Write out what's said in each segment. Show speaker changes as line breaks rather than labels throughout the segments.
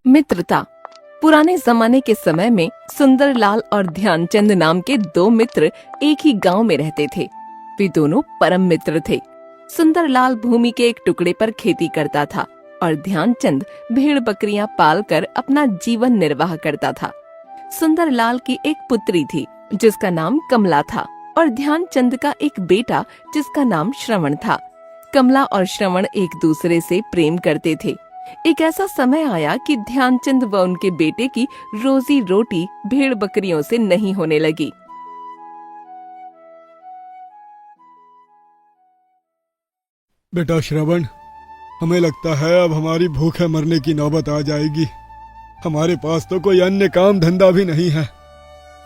मित्रता। पुराने जमाने के समय में सुंदरलाल और ध्यानचंद नाम के दो मित्र एक ही गांव में रहते थे। वे दोनों परम मित्र थे। सुंदरलाल भूमि के एक टुकड़े पर खेती करता था और ध्यानचंद भेड़ बकरियां पालकर अपना जीवन निर्वाह करता था। सुंदरलाल की एक पुत्री थी जिसका नाम कमला था और ध्यानचंद का एक बेटा जिसका नाम श्रवण था। कमला और श्रवण एक दूसरे से प्रेम करते थे। एक ऐसा समय आया कि ध्यानचंद व उनके बेटे की रोजी रोटी भेड़ बकरियों से नहीं होने लगी।
बेटा श्रवण, हमें लगता है अब हमारी भूखे मरने की नौबत आ जाएगी। हमारे पास तो कोई अन्य काम धंधा भी नहीं है।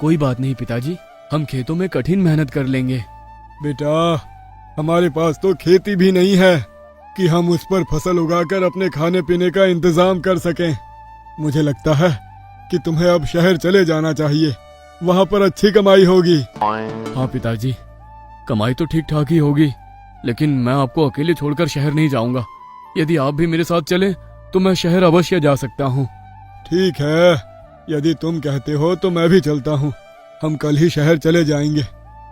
कोई बात नहीं पिताजी, हम खेतों में कठिन मेहनत कर लेंगे।
बेटा, हमारे पास तो खेती भी नहीं है कि हम उस पर फसल उगाकर अपने खाने पीने का इंतजाम कर सकें। मुझे लगता है कि तुम्हें अब शहर चले जाना चाहिए, वहाँ पर अच्छी कमाई होगी।
हाँ पिताजी, कमाई तो ठीक ठाक ही होगी, लेकिन मैं आपको अकेले छोड़कर शहर नहीं जाऊंगा। यदि आप भी मेरे साथ चलें तो मैं शहर अवश्य जा सकता हूँ।
ठीक है, यदि तुम कहते हो तो मैं भी चलता हूँ। हम कल ही शहर चले जाएंगे,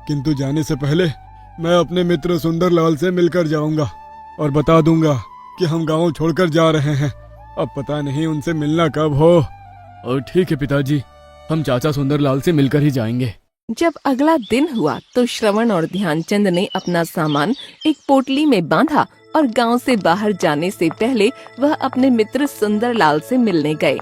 किंतु जाने से पहले मैं अपने मित्र सुंदरलाल से मिलकर जाऊंगा और बता दूंगा कि हम गांव छोड़कर जा रहे हैं। अब पता नहीं उनसे मिलना कब हो।
और ठीक है पिताजी, हम चाचा सुंदरलाल से मिलकर ही जाएंगे।
जब अगला दिन हुआ तो श्रवण और ध्यानचंद ने अपना सामान एक पोटली में बांधा और गांव से बाहर जाने से पहले वह अपने मित्र सुंदरलाल से मिलने गए।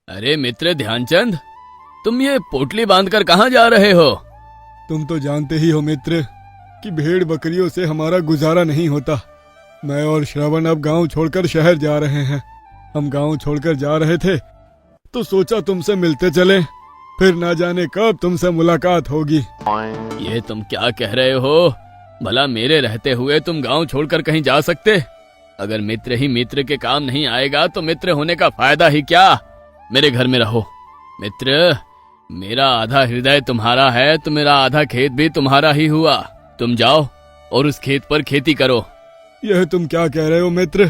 अरे मित्र ध्यानचंद, तुम ये पोटली बांधकर कहाँ जा रहे हो?
तुम तो जानते ही हो मित्र कि भेड़ बकरियों से हमारा गुजारा नहीं होता। मैं और श्रवण अब गांव छोड़कर शहर जा रहे हैं। हम गांव छोड़कर जा रहे थे तो सोचा तुमसे मिलते चलें, फिर ना जाने कब तुमसे मुलाकात होगी।
ये तुम क्या कह रहे हो? भला मेरे रहते हुए तुम गांव छोड़कर कहीं जा सकते? अगर मित्र ही मित्र के काम नहीं आएगा तो मित्र होने का फायदा ही क्या? मेरे घर में रहो। मित्र, मेरा आधा हृदय तुम्हारा है तो मेरा आधा खेत भी तुम्हारा ही हुआ। तुम जाओ और उस खेत पर खेती करो।
यह तुम क्या कह रहे हो मित्र?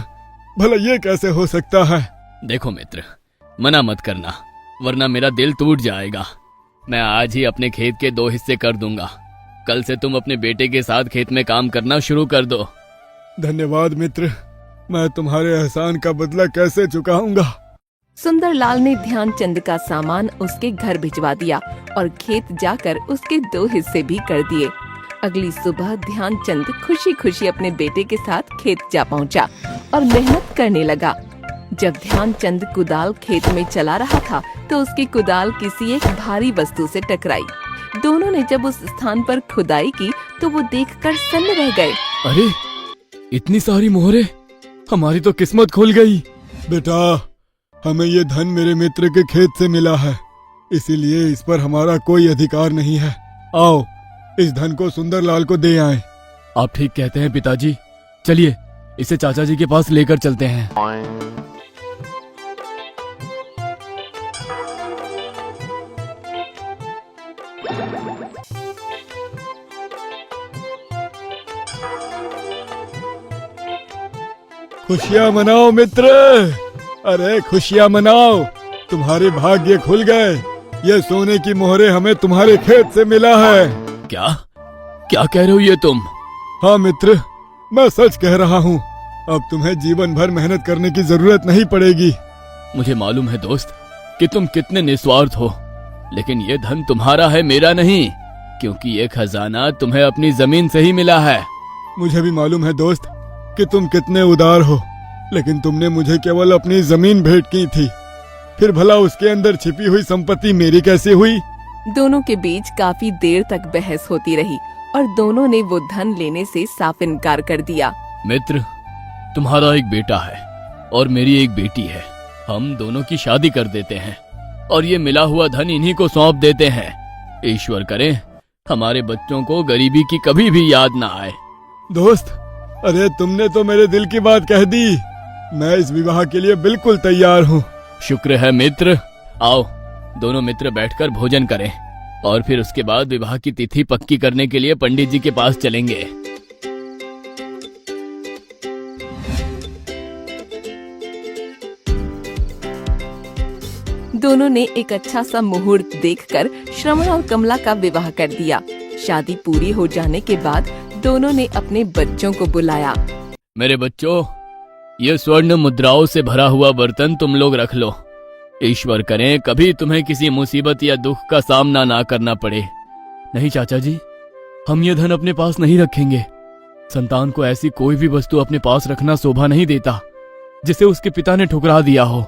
भला ये कैसे हो सकता है?
देखो मित्र, मना मत करना वरना मेरा दिल टूट जाएगा। मैं आज ही अपने खेत के 2 हिस्से कर दूंगा। कल से तुम अपने बेटे के साथ खेत में काम करना शुरू कर दो।
धन्यवाद मित्र, मैं तुम्हारे एहसान का बदला कैसे चुकाऊंगा।
सुंदरलाल ने ध्यानचंद का सामान उसके घर भिजवा दिया और खेत जाकर उसके 2 हिस्से भी कर दिए। अगली सुबह ध्यानचंद खुशी खुशी अपने बेटे के साथ खेत जा पहुंचा और मेहनत करने लगा। जब ध्यानचंद कुदाल खेत में चला रहा था तो उसकी कुदाल किसी एक भारी वस्तु से टकराई। दोनों ने जब उस स्थान पर खुदाई की तो वो देखकर सन्न रह गए।
अरे, इतनी सारी मोहरे! हमारी तो किस्मत खुल गई।
बेटा, हमें ये धन मेरे मित्र के खेत से मिला है, इसीलिए इस पर हमारा कोई अधिकार नहीं है। आओ, इस धन को सुंदरलाल को दे आए।
आप ठीक कहते हैं पिताजी, चलिए इसे चाचा जी के पास लेकर चलते हैं।
खुशियाँ मनाओ मित्र, अरे खुशियाँ मनाओ, तुम्हारे भाग्य खुल गए। ये सोने की मोहरे हमें तुम्हारे खेत से मिला है।
क्या क्या कह रहे हो ये तुम?
हाँ मित्र, मैं सच कह रहा हूँ। अब तुम्हें जीवन भर मेहनत करने की जरूरत नहीं पड़ेगी।
मुझे मालूम है दोस्त कि तुम कितने निस्वार्थ हो, लेकिन ये धन तुम्हारा है, मेरा नहीं, क्योंकि ये खजाना तुम्हें अपनी जमीन से ही मिला है।
मुझे भी मालूम है दोस्त कि तुम कितने उदार हो, लेकिन तुमने मुझे केवल अपनी जमीन भेंट की थी, फिर भला उसके अंदर छिपी हुई संपत्ति मेरी कैसे हुई?
दोनों के बीच काफी देर तक बहस होती रही और दोनों ने वो धन लेने से साफ इनकार कर दिया।
मित्र, तुम्हारा एक बेटा है और मेरी एक बेटी है। हम दोनों की शादी कर देते हैं और ये मिला हुआ धन इन्हीं को सौंप देते हैं। ईश्वर करे हमारे बच्चों को गरीबी की कभी भी याद ना आए।
दोस्त, अरे तुमने तो मेरे दिल की बात कह दी। मैं इस विवाह के लिए बिल्कुल तैयार हूँ।
शुक्र है मित्र। आओ दोनों मित्र बैठकर भोजन करें। और फिर उसके बाद विवाह की तिथि पक्की करने के लिए पंडित जी के पास चलेंगे।
दोनों ने एक अच्छा सा मुहूर्त देखकर श्रवण और कमला का विवाह कर दिया। शादी पूरी हो जाने के बाद दोनों ने अपने बच्चों को बुलाया।
मेरे बच्चों, ये स्वर्ण मुद्राओं से भरा हुआ बर्तन तुम लोग रख लो। ईश्वर करें कभी तुम्हें किसी मुसीबत या दुख का सामना ना करना पड़े। नहीं चाचा जी, हम ये धन अपने पास नहीं रखेंगे। संतान को ऐसी कोई भी वस्तु अपने पास रखना शोभा नहीं देता जिसे उसके पिता ने ठुकरा दिया हो।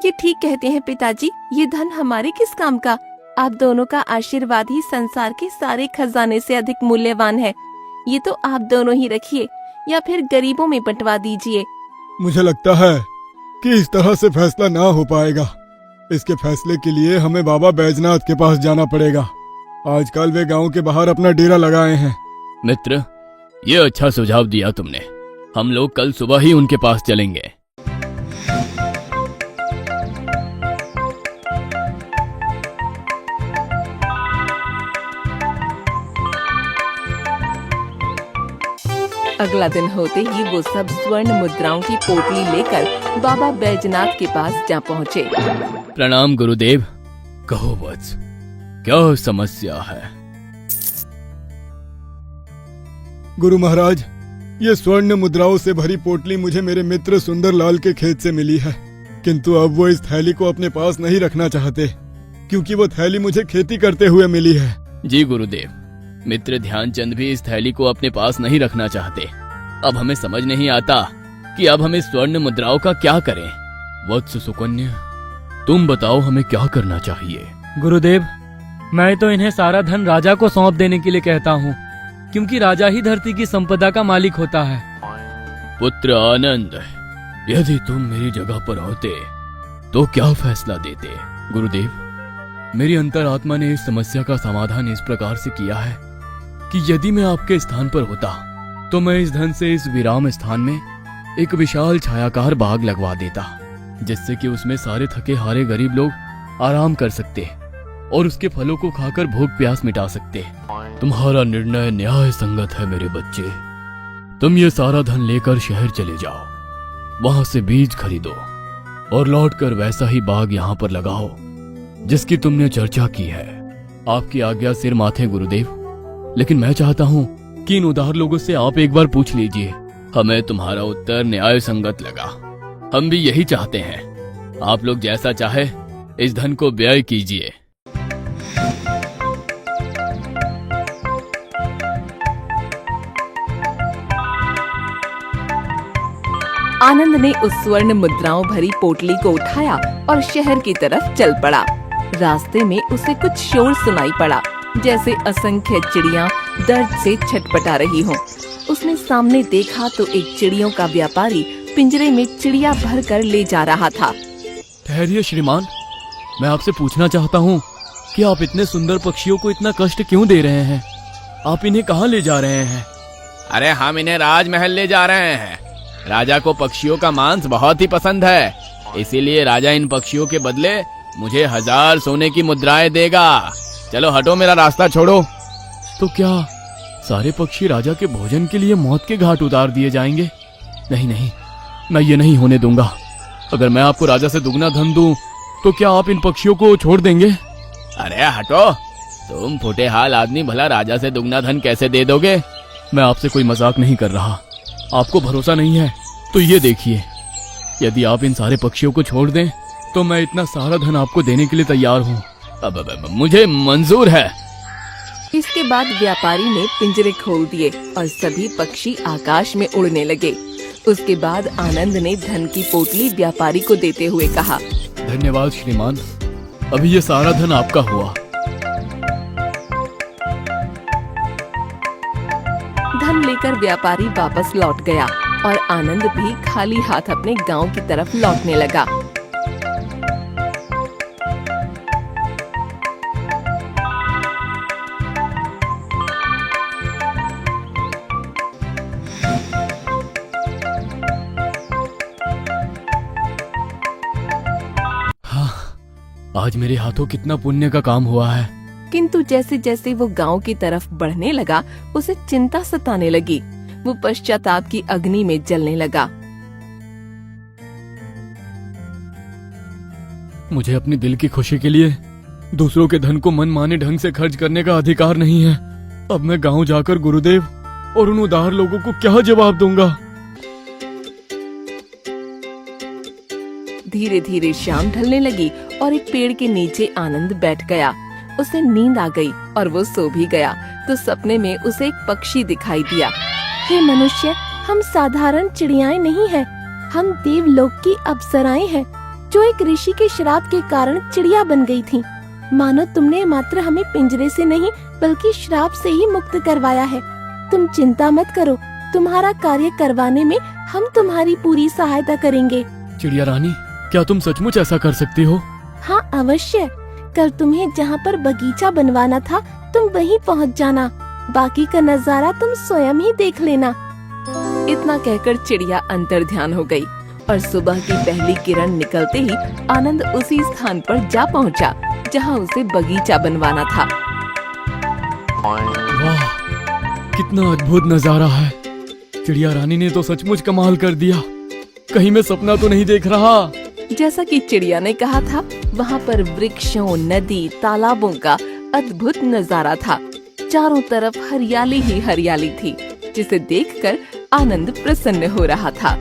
ये ठीक कहते हैं पिताजी, ये धन हमारे किस काम का। आप दोनों का आशीर्वाद ही संसार के सारे खजाने से अधिक मूल्यवान है। ये तो आप दोनों ही रखिए या फिर गरीबों में बंटवा दीजिए।
मुझे लगता है कि इस तरह से फैसला ना हो पाएगा। इसके फैसले के लिए हमें बाबा बैजनाथ के पास जाना पड़ेगा। आजकल वे गांव के बाहर अपना डेरा लगाए हैं।
मित्र, ये अच्छा सुझाव दिया तुमने। हम लोग कल सुबह ही उनके पास चलेंगे।
अगला दिन होते ही वो सब स्वर्ण मुद्राओं की पोटली लेकर बाबा बैजनाथ के पास जा पहुँचे।
प्रणाम गुरुदेव। कहो वत्स, क्या समस्या है?
गुरु महाराज, ये स्वर्ण मुद्राओं से भरी पोटली मुझे मेरे मित्र सुंदरलाल के खेत से मिली है, किंतु अब वो इस थैली को अपने पास नहीं रखना चाहते, क्योंकि वो थैली मुझे खेती करते हुए मिली है।
जी गुरुदेव, मित्र ध्यानचंद भी इस थैली को अपने पास नहीं रखना चाहते। अब हमें समझ नहीं आता कि अब हमें स्वर्ण मुद्राओं का क्या करें। वत्स सुकन्या, तुम बताओ हमें क्या करना चाहिए?
गुरुदेव, मैं तो इन्हें सारा धन राजा को सौंप देने के लिए कहता हूँ, क्योंकि राजा ही धरती की संपदा का मालिक होता है।
पुत्र आनंद, यदि तुम मेरी जगह पर होते तो क्या फैसला देते? गुरुदेव, मेरी अंतरात्मा ने इस समस्या का समाधान इस प्रकार से किया है कि यदि मैं आपके स्थान पर होता तो मैं इस धन से इस विराम स्थान में एक विशाल छायाकार बाग लगवा देता, जिससे कि उसमें सारे थके हारे गरीब लोग आराम कर सकते और उसके फलों को खाकर भूख प्यास मिटा सकते। तुम्हारा निर्णय न्याय संगत है मेरे बच्चे। तुम ये सारा धन लेकर शहर चले जाओ, वहां से बीज खरीदो और लौटकर वैसा ही बाग यहाँ पर लगाओ जिसकी तुमने चर्चा की है। आपकी आज्ञा सिर माथे गुरुदेव, लेकिन मैं चाहता हूँ कि इन उदार लोगों से आप एक बार पूछ लीजिए। हमें तुम्हारा उत्तर न्याय संगत लगा। हम भी यही चाहते हैं। आप लोग जैसा चाहे इस धन को व्यय कीजिए।
आनंद ने उस स्वर्ण मुद्राओं भरी पोटली को उठाया और शहर की तरफ चल पड़ा। रास्ते में उसे कुछ शोर सुनाई पड़ा, जैसे असंख्य चिड़ियां दर्द से छटपटा रही हों। उसने सामने देखा तो एक चिड़ियों का व्यापारी पिंजरे में चिड़िया भर कर ले जा रहा था।
ठहरिए श्रीमान, मैं आपसे पूछना चाहता हूँ कि आप इतने सुंदर पक्षियों को इतना कष्ट क्यों दे रहे हैं? आप इन्हें कहाँ ले जा रहे हैं? अरे हम इन्हें राजमहल ले जा रहे हैं। राजा को पक्षियों का मांस बहुत ही पसंद है, इसीलिए राजा इन पक्षियों के बदले मुझे 1000 सोने की मुद्राएं देगा। चलो हटो, मेरा रास्ता छोड़ो। तो क्या सारे पक्षी राजा के भोजन के लिए मौत के घाट उतार दिए जाएंगे? नहीं नहीं, मैं ये नहीं होने दूंगा। अगर मैं आपको राजा से दुगना धन दूं तो क्या आप इन पक्षियों को छोड़ देंगे? अरे हटो, तुम फुटे हाल आदमी, भला राजा से दुगना धन कैसे दे दोगे? मैं आपसे कोई मजाक नहीं कर रहा। आपको भरोसा नहीं है तो ये देखिए, यदि आप इन सारे पक्षियों को छोड़ दें तो मैं इतना सारा धन आपको देने के लिए तैयार हूँ। अब मुझे मंजूर है।
इसके बाद व्यापारी ने पिंजरे खोल दिए और सभी पक्षी आकाश में उड़ने लगे। उसके बाद आनंद ने धन की पोटली व्यापारी को देते हुए कहा,
धन्यवाद श्रीमान, अभी ये सारा धन आपका हुआ।
धन लेकर व्यापारी वापस लौट गया और आनंद भी खाली हाथ अपने गांव की तरफ लौटने लगा।
आज मेरे हाथों कितना पुण्य का काम हुआ है।
किंतु जैसे जैसे वो गांव की तरफ बढ़ने लगा उसे चिंता सताने लगी। वो पश्चाताप की अग्नि में जलने लगा।
मुझे अपनी दिल की खुशी के लिए दूसरों के धन को मनमाने ढंग से खर्च करने का अधिकार नहीं है। अब मैं गांव जाकर गुरुदेव और उन उदार लोगों को क्या जवाब दूंगा।
धीरे धीरे शाम ढलने लगी और एक पेड़ के नीचे आनंद बैठ गया। उसे नींद आ गई और वो सो भी गया तो सपने में उसे एक पक्षी दिखाई दिया। हे मनुष्य, हम साधारण चिड़ियाएं नहीं हैं, हम देवलोक की अप्सराएं हैं जो एक ऋषि के श्राप के कारण चिड़िया बन गई थीं। मानो तुमने मात्र हमें पिंजरे से नहीं बल्कि श्राप से ही मुक्त करवाया है। तुम चिंता मत करो, तुम्हारा कार्य करवाने में हम तुम्हारी पूरी सहायता करेंगे।
चिड़िया रानी, क्या तुम सचमुच ऐसा कर सकती हो?
हाँ अवश्य। कल तुम्हें जहाँ पर बगीचा बनवाना था तुम वहीं पहुँच जाना, बाकी का नजारा तुम स्वयं ही देख लेना। इतना कहकर चिड़िया अंतर्ध्यान हो गई और सुबह की पहली किरण निकलते ही आनंद उसी स्थान पर जा पहुँचा जहाँ उसे बगीचा बनवाना था।
वाह, कितना अद्भुत नजारा है। चिड़िया रानी ने तो सचमुच कमाल कर दिया। कहीं मैं सपना तो नहीं देख रहा।
जैसा कि चिड़िया ने कहा था, वहाँ पर वृक्षों, नदी, तालाबों का अद्भुत नजारा था। चारों तरफ हरियाली ही हरियाली थी, जिसे देखकर आनंद प्रसन्न हो रहा था।